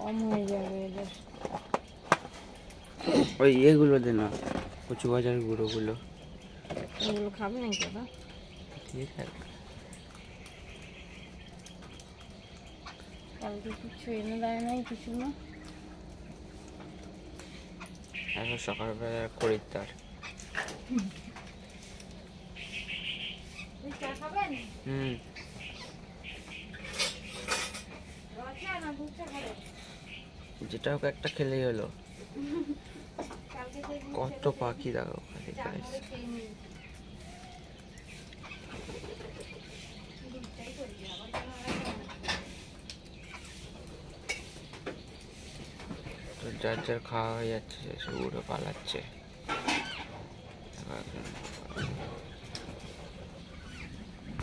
কম হয়ে যাবে এদের। ওই এগুলো দে না, কচু বাজার গুঁড়োগুলো। এগুলো খাবে নাকি ওরা? ঠিক আছে, কালকে কিছু এনে দেয় নাই, কিছু না। এখন সকালবেলা খরিদ্দার। চা খাবেন? হুম, যেটা হোক একটা খেলেই হলো। কত পাখি দেখো খালি গাইস। তো যার যার খাওয়া হয়ে যাচ্ছে, সে উড়ে পালাচ্ছে।